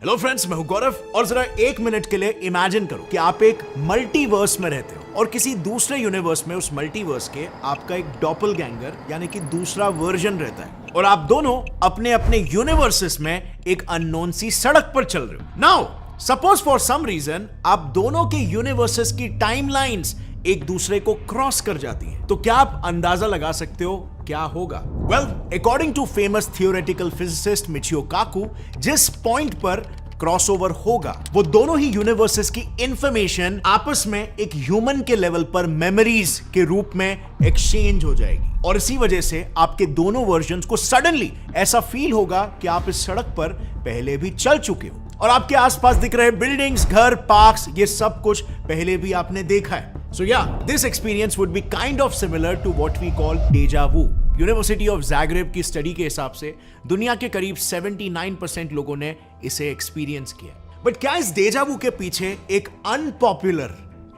Hello friends, मैं हूं गौरव और जरा एक मिनट के लिए इमेजिन करो कि आप एक मल्टीवर्स में रहते हो और किसी दूसरे यूनिवर्स में उस मल्टीवर्स के आपका एक डॉपलगैंगर यानी कि दूसरा वर्जन रहता है और आप दोनों अपने अपने यूनिवर्सेस में एक अननोन सी सड़क पर चल रहे हो। Now suppose for some reason आप दोनों के यूनिवर्सेस की टाइमलाइंस एक दूसरे को क्रॉस कर जाती हैं, तो क्या आप अंदाजा लगा सकते हो क्या होगा? Well, according to famous theoretical physicist Michio Kaku, जिस पॉइंट पर क्रॉसओवर होगा वो दोनों ही यूनिवर्सेस की इंफॉर्मेशन आपस में एक ह्यूमन के लेवल पर मेमोरीज के रूप में एक्सचेंज हो जाएगी और इसी वजह से आपके दोनों वर्जन्स को सडनली ऐसा फील होगा कि आप इस सड़क पर पहले भी चल चुके हो और आपके आसपास दिख रहे बिल्डिंग्स, घर, पार्क्स, ये सब कुछ पहले भी आपने देखा है। So yeah, this experience would be kind of similar to what we call deja vu. University of Zagreb की स्टडी के हिसाब से दुनिया के करीब 79% लोगों ने इसे एक्सपीरियंस किया। बट क्या इस डेजा वू के पीछे एक अनपॉपुलर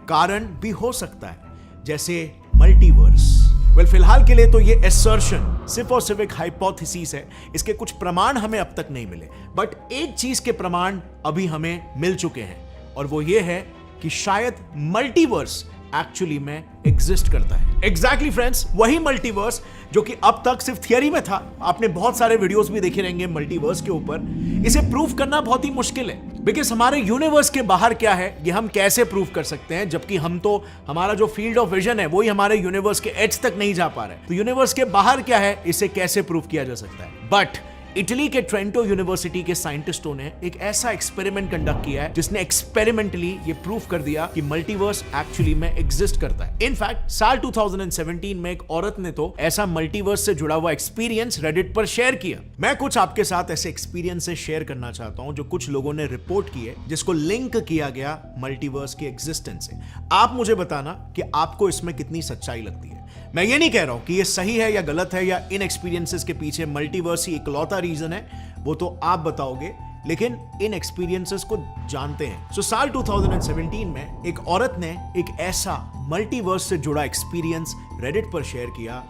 कारण भी हो सकता है, जैसे मल्टीवर्स? वेल, फिलहाल के लिए तो ये असर्शन सिर्फ और सिर्फ एक हाइपोथेसिस है, इसके कुछ प्रमाण हमें अब तक नहीं मिले। बट एक चीज के प्रमाण अभी हमें मिल चुके हैं और वो ये है कि शायद मल्टीवर्स एक्चुअली में एग्जिस्ट करता है। एग्जैक्टली फ्रेंड्स, वही मल्टीवर्स जो कि अब तक सिर्फ थियरी में था। आपने बहुत सारे वीडियोस भी देखे रहेंगे मल्टीवर्स के ऊपर। इसे प्रूव करना बहुत ही मुश्किल है बिकॉज हमारे यूनिवर्स के बाहर क्या है ये हम कैसे प्रूव कर सकते हैं, जबकि हम तो हमारा जो फील्ड ऑफ विजन है वही हमारे यूनिवर्स के एज तक नहीं जा पा रहे। तो यूनिवर्स के बाहर क्या है इसे कैसे प्रूव किया जा सकता है? बट इटली के ट्रेंटो यूनिवर्सिटी के साइंटिस्टों ने एक ऐसा एक्सपेरिमेंट कंडक्ट किया है जिसने एक्सपेरिमेंटली ये प्रूफ कर दिया कि मल्टीवर्स एक्चुअली में एग्जिस्ट करता है। इनफैक्ट साल 2017 में एक औरत ने तो ऐसा मल्टीवर्स से जुड़ा हुआ एक्सपीरियंस रेडिट पर शेयर किया। मैं कुछ आपके साथ ऐसे एक्सपीरियंस से शेयर करना चाहता हूं जो कुछ लोगों ने रिपोर्ट किए, जिसको लिंक किया गया मल्टीवर्स के एग्जिस्टेंस से। आप मुझे बताना कि आपको इसमें कितनी सच्चाई लगती है। मैं ये नहीं कह रहा हूं कि ये सही है या गलत है या इन एक्सपीरियंसेस के पीछे मल्टीवर्स ही इकलौता रीजन है, वो तो आप बताओगे, लेकिन इन एक्सपीरियंसेस को जानते हैं। सो साल 2017 में एक औरत ने एक ऐसा मल्टीवर्स से जुड़ा एक्सपीरियंस रेडिट पर शेयर किया,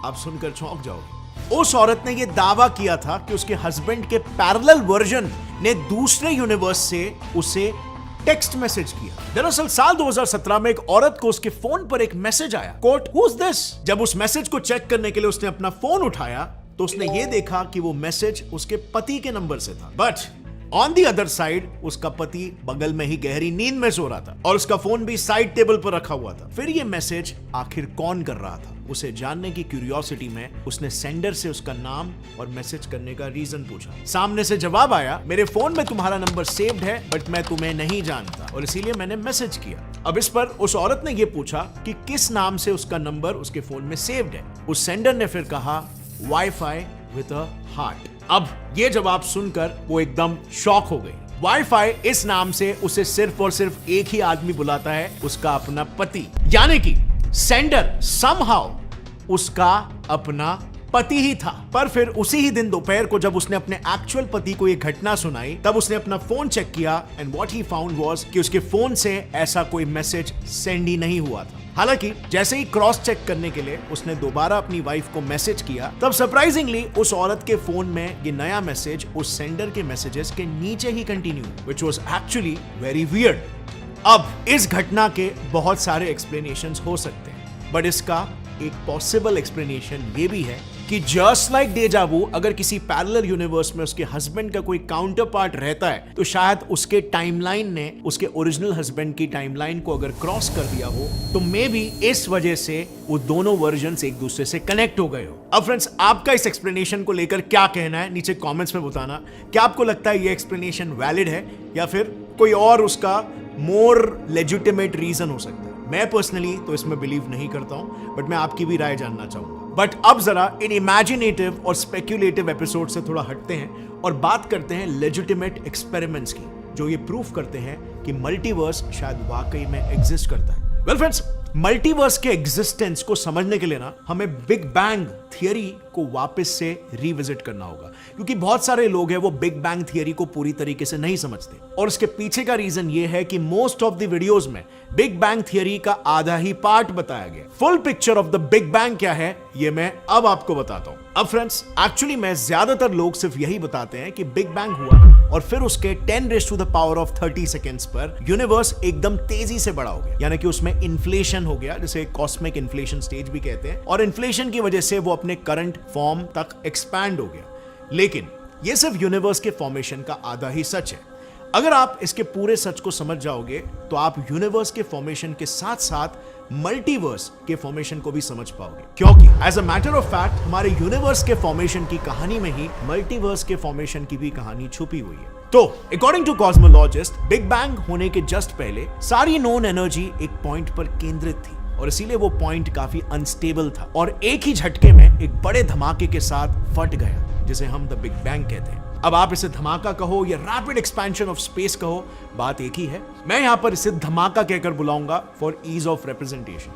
आप सुनकर चौंक जाओगे। उस औरत ने यह दावा किया था कि उसके हस्बैंड के पैरेलल वर्जन ने दूसरे यूनिवर्स से उसे टेक्स्ट मैसेज किया। दरअसल साल 2017 में एक औरत को उसके फोन पर एक मैसेज आया, कोट, हु इज दिस? जब उस मैसेज को चेक करने के लिए उसने अपना फोन उठाया तो उसने ये देखा कि वो मैसेज उसके पति के नंबर से था। But on the other side उसका पति बगल में ही गहरी नींद में सो रहा था और उसका फोन भी साइड टेबल पर रखा हुआ था। फिर ये मैसेज आखिर कौन कर रहा था, उसे जानने की क्यूरियोसिटी में उसने सेंडर से उसका नाम और मैसेज करने का रीजन पूछा। सामने से जवाब आया, मेरे फोन में तुम्हारा नंबर सेव्ड है बट मैं तुम्हें नहीं जानता और इसीलिए मैंने मैसेज किया। अब इस पर उस औरत ने यह पूछा कि किस नाम से उसका नंबर उसके फोन में सेव्ड है। उस सेंडर ने फिर कहा, वाईफाई विद अ हार्ट। अब ये जवाब सुनकर वो एकदम शॉक हो गई। वाईफाई इस नाम से उसे सिर्फ और सिर्फ एक ही आदमी बुलाता है, उसका अपना पति, यानी कि सेंडर समहाउ उसका अपना पति ही था। पर फिर उसी ही दिन दोपहर को जब उसने अपने एक्चुअल पति को यह घटना सुनाई, तब उसने अपना फोन चेक किया and what he found was कि उसके फोन से ऐसा कोई मैसेज सेंड ही नहीं हुआ था। हालांकि जैसे ही क्रॉस चेक करने के लिए उसने दोबारा अपनी वाइफ को मैसेज किया, तब सरप्राइजिंगली उस औरत के फोन में ये नया मैसेज उस सेंडर के मैसेजेस के नीचे ही continue, which was actually very weird. अब इस घटना के बहुत सारे एक्सप्लेनेशंस हो सकते हैं, बट इसका एक पॉसिबल एक्सप्लेनेशन ये भी है कि जस्ट लाइक डेजा वू, अगर किसी पैरेलल यूनिवर्स में उसके हस्बैंड का कोई काउंटर पार्ट रहता है तो शायद उसके टाइमलाइन ने उसके ओरिजिनल हस्बैंड की टाइमलाइन को अगर क्रॉस कर दिया हो तो मे बी इस वजह से वो दोनों वर्जन्स एक दूसरे से कनेक्ट हो गए हो। अब फ्रेंड्स, आपका इस एक्सप्लेनेशन को लेकर क्या कहना है नीचे कॉमेंट्स में बताना। क्या आपको लगता है ये एक्सप्लेनेशन वैलिड है या फिर कोई और उसका मोर लेजिटिमेट रीजन हो सकता है? मैं पर्सनली तो इसमें बिलीव नहीं करता हूं, बट मैं आपकी भी राय जानना चाहूंगा। बट अब जरा इन इमेजिनेटिव और स्पेक्युलेटिव एपिसोड से थोड़ा हटते हैं और बात करते हैं लेजिटिमेट एक्सपेरिमेंट्स की, जो ये प्रूफ करते हैं कि मल्टीवर्स शायद वाकई में एग्जिस्ट करता है। वेल फ्रेंड्स, मल्टीवर्स के एग्जिस्टेंस को समझने के लिए ना हमें बिग बैंग थियरी को वापस से रिविजिट करना होगा, क्योंकि बहुत सारे लोग हैं वो बिग बैंग थियरी को पूरी तरीके से नहीं समझते। और इसके पीछे का रीजन ये है कि मोस्ट ऑफ द वीडियोस में बिग बैंग थियरी का आधा ही पार्ट बताया गया। Full picture of the big bang क्या है ये मैं अब आपको बताता हूं। अब फ्रेंड्स, एक्चुअली में ज्यादातर लोग सिर्फ यही बताते हैं कि बिग बैंग हुआ और फिर उसके 10⁻⁻30 सेकेंड्स पर यूनिवर्स एकदम तेजी से बड़ा हो गया, यानी कि उसमें इन्फ्लेशन हो गया, जिसे कॉस्मिक इन्फ्लेशन स्टेज भी कहते हैं, और इन्फ्लेशन की वजह से वो अपने करंट फॉर्म तक एक्सपैंड हो गया। लेकिन ये सिर्फ यूनिवर्स के फॉर्मेशन का आधा ही सच है। अगर आप इसके पूरे सच को समझ जाओगे तो आप यूनिवर्स के फॉर्मेशन के साथ साथ मल्टीवर्स के फॉर्मेशन को भी समझ पाओगे, क्योंकि as a matter of fact हमारे यूनिवर्स के फॉर्मेशन की कहानी में ही मल्टीवर्स के फॉर्मेशन की भी कहानी छुपी हुई है। तो according to cosmologist, big bang होने के जस्ट पहले सारी नोन एनर्जी एक पॉइंट पर केंद्रित थी और इसीलिए वो पॉइंट काफी अनस्टेबल था और एक ही झटके में एक बड़े धमाके के साथ फट गया, जिसे हम द बिग बैंग कहते हैं। अब आप इसे धमाका कहो या रैपिड एक्सपेंशन ऑफ स्पेस कहो, बात एक ही है। मैं यहां पर इसे धमाका कहकर बुलाऊंगा for ease of representation.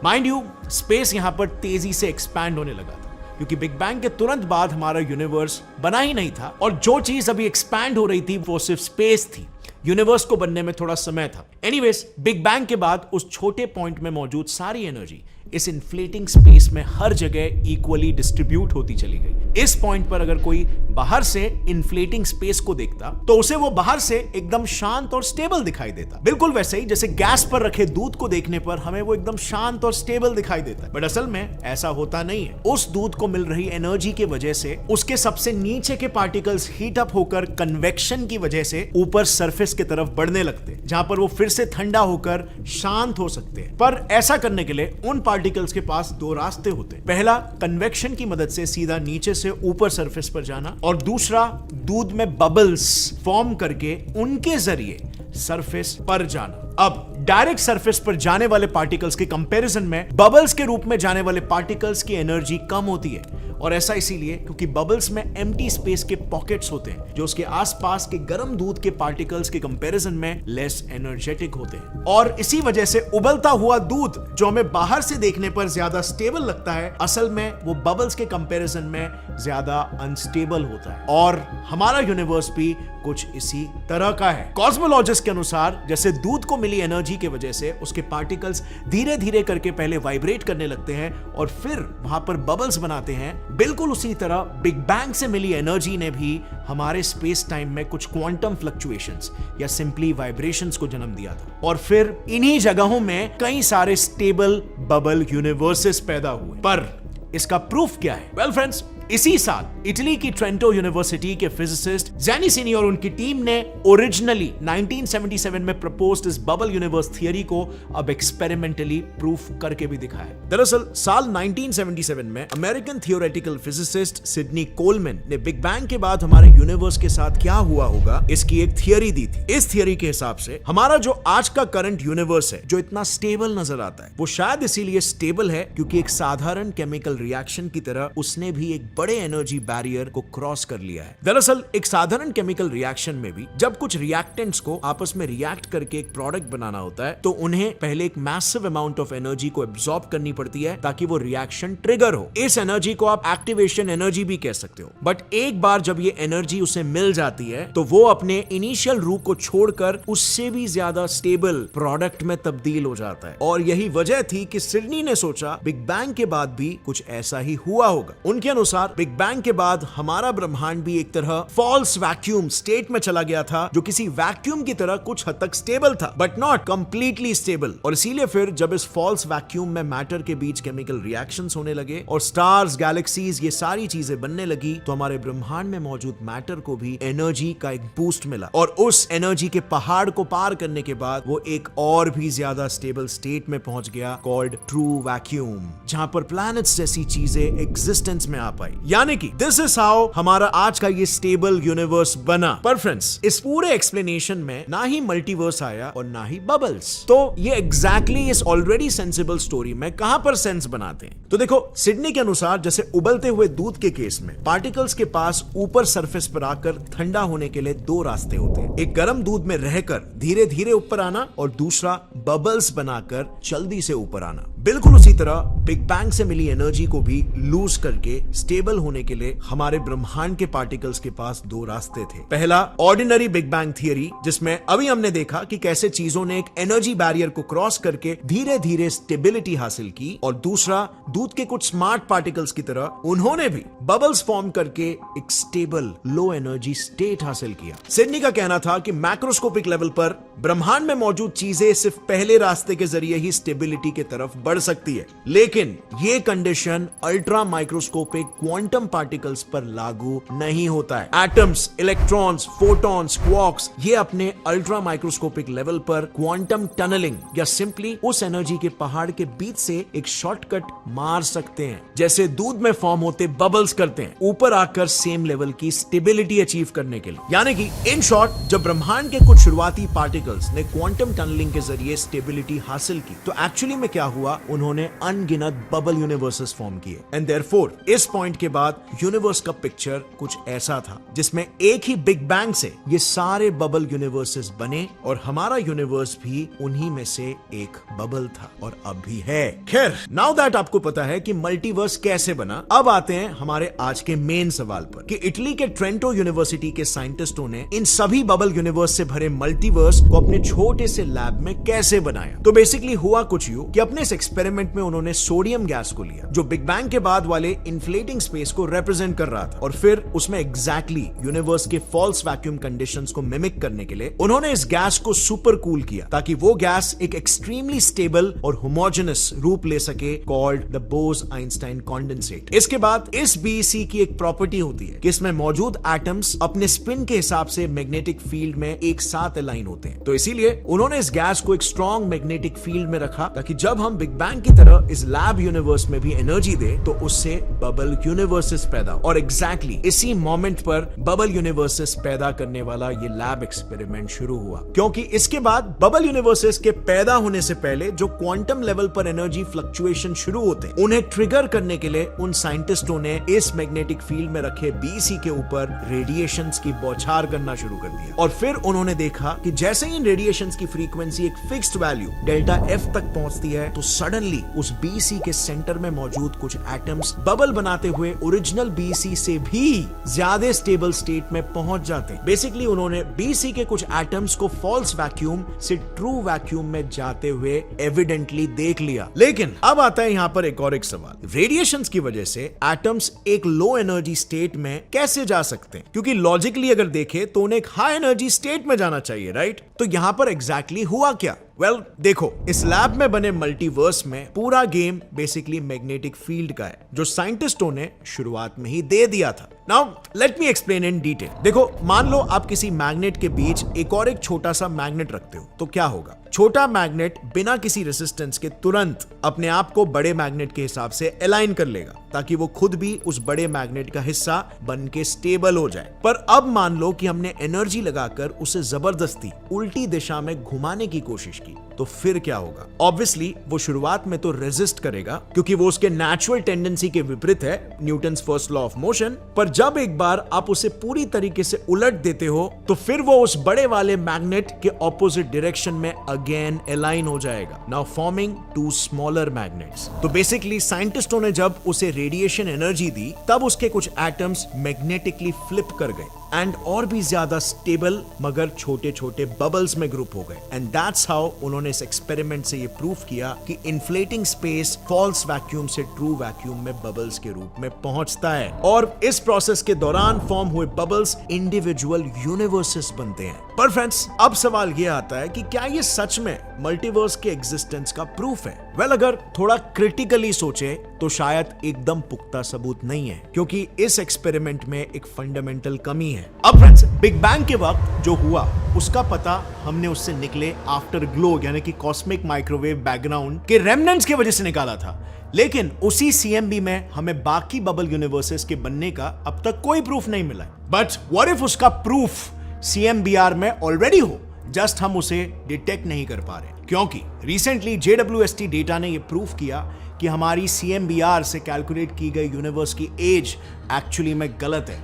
Mind you, space यहां पर तेजी से एक्सपैंड होने लगा था, क्योंकि बिग बैंग के तुरंत बाद हमारा यूनिवर्स बना ही नहीं था और जो चीज अभी एक्सपैंड हो रही थी वो सिर्फ स्पेस थी। यूनिवर्स को बनने में थोड़ा समय था। एनीवेज, बिग बैंग के बाद उस छोटे पॉइंट में मौजूद सारी एनर्जी इस इन्फ्लेटिंग स्पेस में हर जगह इक्वली डिस्ट्रीब्यूट होती चली गई। इस पॉइंट पर अगर कोई बाहर से इन्फ्लेटिंग स्पेस को देखता तो उसे वो बाहर से एकदम शांत और स्टेबल दिखाई देता, बिल्कुल वैसे ही जैसे गैस पर रखे दूध को देखने पर हमें वो एकदम शांत और स्टेबल दिखाई देता है। बट असल में ऐसा होता नहीं है। उस दूध को मिल रही एनर्जी की वजह से उसके सबसे नीचे के पार्टिकल्स हीट अप होकर कन्वेक्शन की वजह से ऊपर सरफेस की तरफ बढ़ने लगते, जहां पर वो फिर से ठंडा होकर शांत हो सकते हैं। पर ऐसा करने के लिए उन पार्टिकल्स के पास दो रास्ते होते हैं। पहला, कन्वेक्शन की मदद से सीधा नीचे से ऊपर सरफेस पर जाना, और दूसरा, दूध में बबल्स फॉर्म करके उनके जरिए सरफेस पर जाना। अब डायरेक्ट सरफेस पर जाने वाले पार्टिकल्स के कंपैरिजन में बबल्स के रूप में जाने वाले पार्टिकल्स की एनर्जी कम होती है, और ऐसा इसीलिए क्योंकि बबल्स में एम्प्टी स्पेस के पॉकेट्स होते हैं जो उसके आसपास के गर्म दूध के पार्टिकल्स के कंपैरिजन में लेस एनर्जेटिक होते हैं। और इसी वजह से उबलता हुआ दूध जो हमें बाहर से देखने पर ज्यादा स्टेबल लगता है, असल में वो बबल्स के कंपैरिजन में ज्यादा अनस्टेबल होता है। और हमारा यूनिवर्स भी कुछ इसी तरह का है। कॉस्मोलॉजिस्ट के अनुसार जैसे दूध को मिली एनर्जी की वजह से उसके पार्टिकल्स धीरे धीरे करके पहले वाइब्रेट करने लगते हैं और फिर वहां पर बबल्स बनाते हैं, बिल्कुल उसी तरह बिग बैंग से मिली एनर्जी ने भी हमारे स्पेस टाइम में कुछ क्वांटम फ्लक्चुएशंस या सिंपली वाइब्रेशंस को जन्म दिया था, और फिर इन्हीं जगहों में कई सारे स्टेबल बबल यूनिवर्सेस पैदा हुए। पर इसका प्रूफ क्या है? वेल फ्रेंड्स, इसी साल इटली की ट्रेंटो यूनिवर्सिटी के फिजिसिस्ट ज़ैनिसिनी और उनकी टीम ने ओरिजिनली 1977 में प्रपोज्ड इस बबल यूनिवर्स थियरी को अब एक्सपेरिमेंटली प्रूफ करके भी दिखाया। दरअसल साल 1977 में American theoretical physicist Sydney Coleman ने बिग बैंग के बाद हमारे यूनिवर्स के साथ क्या हुआ होगा इसकी एक थियरी दी थी। इस थियरी के हिसाब से हमारा जो आज का करंट यूनिवर्स है, जो इतना स्टेबल नजर आता है, वो शायद इसीलिए स्टेबल है क्योंकि एक साधारण केमिकल रिएक्शन की तरह उसने भी एक बड़े एनर्जी बैरियर को क्रॉस कर लिया है। दरअसल एक साधारण केमिकल रिएक्शन में भी जब कुछ रिएक्टेंट्स को आपस में रिएक्ट करके एक प्रोडक्ट बनाना होता है तो उन्हें पहले एक मैसिव अमाउंट ऑफ एनर्जी को एब्सॉर्ब करनी पड़ती है ताकि वो रिएक्शन ट्रिगर हो। इस एनर्जी को आप एक्टिवेशन एनर्जी भी कह सकते हो। बट एक बार जब ये एनर्जी उसे मिल जाती है तो वो अपने इनिशियल रूप को छोड़कर उससे भी ज्यादा स्टेबल प्रोडक्ट में तब्दील हो जाता है। और यही वजह थी कि सिडनी ने सोचा बिग बैंग के बाद भी कुछ ऐसा ही हुआ होगा। उनके अनुसार बिग बैंग के बाद हमारा ब्रह्मांड भी एक तरह फॉल्स वैक्यूम स्टेट में चला गया था, जो किसी वैक्यूम की तरह कुछ हद तक स्टेबल था बट नॉट कंप्लीटली स्टेबल। और इसीलिए फिर जब इस फॉल्स वैक्यूम में मैटर के बीच केमिकल रिएक्शंस होने लगे और स्टार्स, गैलेक्सीज, ये सारी चीजें बनने लगी तो हमारे ब्रह्मांड में मौजूद मैटर को भी एनर्जी का एक बूस्ट मिला। और उस एनर्जी के पहाड़ को पार करने के बाद वो एक और भी ज्यादा स्टेबल स्टेट में पहुंच गया कॉल्ड ट्रू वैक्यूम, जहां पर प्लैनेट्स जैसी चीजें एग्जिस्टेंस में आ पाई। आई। यानी कि दिस इज हाउ हमारा आज का ये स्टेबल यूनिवर्स बना। पर फ्रेंड्स, इस पूरे एक्सप्लेनेशन में ना ही मल्टीवर्स आया और ना ही बबल्स। तो ये एग्जैक्टली इस ऑलरेडी सेंसिबल स्टोरी में कहां पर सेंस बनाते हैं? तो देखो, सिडनी के अनुसार जैसे उबलते हुए दूध के केस में पार्टिकल्स के पास ऊपर सरफेस पर आकर ठंडा होने के लिए दो रास्ते होते हैं, एक गर्म दूध में रहकर धीरे धीरे ऊपर आना और दूसरा बबल्स बनाकर जल्दी से ऊपर आना। बिल्कुल उसी तरह बिग बैंग से मिली एनर्जी को भी लूज करके स्टेबल होने के लिए हमारे ब्रह्मांड के पार्टिकल्स के पास दो रास्ते थे। पहला ऑर्डिनरी बिग बैंग थियरी, जिसमें अभी हमने देखा कि कैसे चीजों ने एक एनर्जी बैरियर को क्रॉस करके धीरे धीरे स्टेबिलिटी हासिल की, और दूसरा दूध के कुछ स्मार्ट पार्टिकल्स की तरह उन्होंने भी बबल्स फॉर्म करके एक स्टेबल लो एनर्जी स्टेट हासिल किया। सिडनी का कहना था कि मैक्रोस्कोपिक लेवल पर ब्रह्मांड में मौजूद चीजें सिर्फ पहले रास्ते के जरिए ही स्टेबिलिटी की तरफ बढ़ सकती है, लेकिन ये condition ultra microscopic quantum particles पर लागू नहीं होता है। एटम्स, इलेक्ट्रॉन्स, फोटॉन्स, क्वार्क्स ये अपने अल्ट्रा माइक्रोस्कोपिक लेवल पर क्वांटम टनलिंग या सिंपली उस एनर्जी के पहाड़ के बीच से एक शॉर्टकट मार सकते हैं, जैसे दूध में फॉर्म होते बबल्स करते हैं, ऊपर आकर सेम लेवल की स्टेबिलिटी अचीव करने के लिए। यानी कि इन शॉर्ट, जब ब्रह्मांड के कुछ शुरुआती पार्टिकल्स ने क्वांटम टनलिंग के जरिए स्टेबिलिटी हासिल की, तो एक्चुअली में क्या हुआ, उन्होंने अनगिनत बबल यूनिवर्सेस फॉर्म किए। एंड देयरफॉर इस पॉइंट के बाद यूनिवर्स का पिक्चर कुछ ऐसा था, जिसमें एक ही बिग बैंग से ये सारे बबल यूनिवर्सेस बने, और हमारा यूनिवर्स भी उन्हीं में से एक बबल था और अब भी है। खैर, नाउ दैट आपको पता है कि मल्टीवर्स कैसे बना, अब आते हैं हमारे आज के मेन सवाल पर कि इटली के ट्रेंटो यूनिवर्सिटी के साइंटिस्टों ने इन सभी बबल यूनिवर्स से भरे मल्टीवर्स को अपने छोटे से लैब में कैसे बनाया। तो बेसिकली हुआ कुछ यूं कि अपने इस एक्सपेरिमेंट में उन्होंने सोडियम गैस को लिया, जो बिग बैंग के बाद वाले इन्फ्लेटिंग स्पेस को रिप्रेजेंट कर रहा था, और फिर उसमें एग्जैक्टली यूनिवर्स के फॉल्स वैक्यूम कंडीशंस को मिमिक करने के लिए उन्होंने इस गैस को सुपर कूल किया, ताकि वो गैस एक एक्सट्रीमली स्टेबल और होमोजेनस रूप ले सके, कॉल्ड द बोस-आइंस्टाइन कंडेंसेट। इसके बाद इस बीसी की एक प्रॉपर्टी होती है कि इसमें मौजूद एटम्स अपने स्पिन के हिसाब से मैग्नेटिक फील्ड में एक साथ अलाइन होते हैं। तो इसीलिए उन्होंने इस गैस को एक स्ट्रॉन्ग मैग्नेटिक फील्ड में रखा, ताकि जब हम बिग बैंग की तरह इस लैब यूनिवर्स में भी एनर्जी दे तो उससे बबल यूनिवर्सेस पैदा, और एग्जैक्टली इसी मोमेंट पर बबल यूनिवर्सेस पैदा करने वाला ये लैब एक्सपेरिमेंट शुरू हुआ। क्योंकि इसके बाद बबल यूनिवर्सेस के पैदा होने से पहले जो क्वांटम लेवल पर एनर्जी फ्लक्चुएशन शुरू होते हैं, उन्हें ट्रिगर करने के लिए उन साइंटिस्टों ने इस मैग्नेटिक फील्ड में रखे बीसी के ऊपर रेडिएशंस की बौछार करना शुरू कर दिया, और फिर उन्होंने देखा कि जैसे ही इन रेडिएशंस की फ्रीक्वेंसी एक फिक्स्ड वैल्यू डेल्टा एफ तक पहुंचती है, तो सडनली उस बीसी के सेंटर में मौजूद कुछ एटम्स बबल बनाते हुए ओरिजिनल बीसी से भी ज्यादा स्टेबल स्टेट में पहुंच जाते हैं। बेसिकली उन्होंने बीसी के कुछ एटम्स को फॉल्स वैक्यूम से ट्रू वैक्यूम में जाते हुए एविडेंटली देख लिया। लेकिन अब आता है यहाँ पर एक और एक सवाल, रेडिएशंस की वजह से एटम्स एक लो एनर्जी स्टेट में कैसे जा सकते हैं? क्योंकि लॉजिकली अगर देखें तो उन्हें एक हाई एनर्जी स्टेट में जाना चाहिए, राइट? तो यहां पर एग्जैक्टली हुआ क्या? वेल, देखो, इस लैब में बने मल्टीवर्स में पूरा गेम बेसिकली मैग्नेटिक फील्ड का है, जो साइंटिस्टों ने शुरुआत में ही दे दिया था। Now let me explain in detail. देखो, मान लो आप किसी मैग्नेट के बीच एक और एक छोटा सा मैग्नेट रखते हो, तो क्या होगा? छोटा मैग्नेट बिना किसी रेजिस्टेंस के तुरंत अपने आप को बड़े मैग्नेट के हिसाब से अलाइन कर लेगा, ताकि वो खुद भी उस बड़े मैग्नेट का हिस्सा बन के स्टेबल हो जाए। पर अब मान लो कि हमने एनर्जी लगाकर उसे जबरदस्ती उल्टी दिशा में घुमाने की कोशिश की, तो फिर क्या होगा? ऑब्वियसली वो शुरुआत में तो रेजिस्ट करेगा, क्योंकि वो उसके नेचुरल टेंडेंसी के विपरीत है, Newton's first law of motion. पर जब एक बार आप उसे पूरी तरीके से उलट देते हो, तो फिर वो उस बड़े वाले मैग्नेट के ऑपोजिट डायरेक्शन में अगेन अलाइन हो जाएगा, now forming two smaller magnets. तो बेसिकली साइंटिस्टों ने जब उसे रेडिएशन एनर्जी दी, तब उसके कुछ एटम्स मैग्नेटिकली फ्लिप कर गए एंड और भी ज्यादा स्टेबल मगर छोटे छोटे बबल्स में ग्रुप हो गए। एंड दैट्स हाउ उन्होंने इस एक्सपेरिमेंट से ये प्रूफ किया कि इन्फ्लेटिंग स्पेस फॉल्स वैक्यूम से ट्रू वैक्यूम में बबल्स के रूप में पहुंचता है, और इस प्रोसेस के दौरान फॉर्म हुए बबल्स इंडिविजुअल यूनिवर्सेस बनते हैं। पर फ्रेंड्स, अब सवाल ये आता है कि क्या ये सच में मल्टीवर्स के एग्जिस्टेंस का प्रूफ है? वेल, अगर थोड़ा क्रिटिकली सोचे तो शायद एकदम पुख्ता सबूत नहीं है, क्योंकि इस एक्सपेरिमेंट में एक फंडामेंटल कमी है। अब फ्रेंड्स, बिग बैंग के वक्त जो हुआ उसका पता हमने उससे निकले आफ्टर ग्लो यानी कि कॉस्मिक माइक्रोवेव बैकग्राउंड के रेमनेंट्स की वजह से निकाला था। लेकिन उसी CMB में हमें बाकी बबल यूनिवर्सेस के बनने का अब तक कोई प्रूफ नहीं मिला है। बट व्हाट इफ उसका प्रूफ CMBR में ऑलरेडी हो, जस्ट हम उसे डिटेक्ट नहीं कर पा रहे, क्योंकि रिसेंटली JWST डेटा ने यह प्रूफ किया कि हमारी CMBR से कैलकुलेट की गई यूनिवर्स की एज एक्चुअली में गलत है।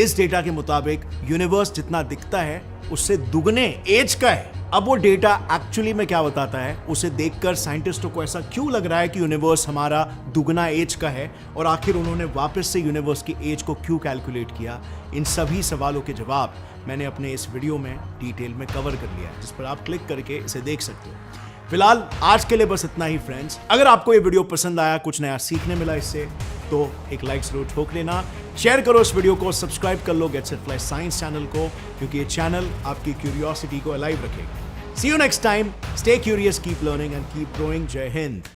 इस डेटा के मुताबिक यूनिवर्स जितना दिखता है उससे दुगने एज का है। अब वो डेटा एक्चुअली में क्या बताता है, उसे देखकर साइंटिस्टों को ऐसा क्यों लग रहा है कि यूनिवर्स हमारा दुगना एज का है, और आखिर उन्होंने वापस से यूनिवर्स की एज को क्यों कैलकुलेट किया। इन सभी सवालों के जवाब मैंने अपने इस वीडियो में डिटेल में कवर कर लिया है, जिस पर आप क्लिक करके इसे देख सकते हो। फिलहाल आज के लिए बस इतना ही फ्रेंड्स। अगर आपको ये वीडियो पसंद आया, कुछ नया सीखने मिला इससे, तो एक लाइक जरूर ठोक लेना, शेयर करो इस वीडियो को, सब्सक्राइब कर लो Get Set Fly Science channel को, क्योंकि ये चैनल आपकी क्यूरियोसिटी को अलाइव रखेगा। See you next time. Stay curious, keep learning and keep growing. Jai Hind.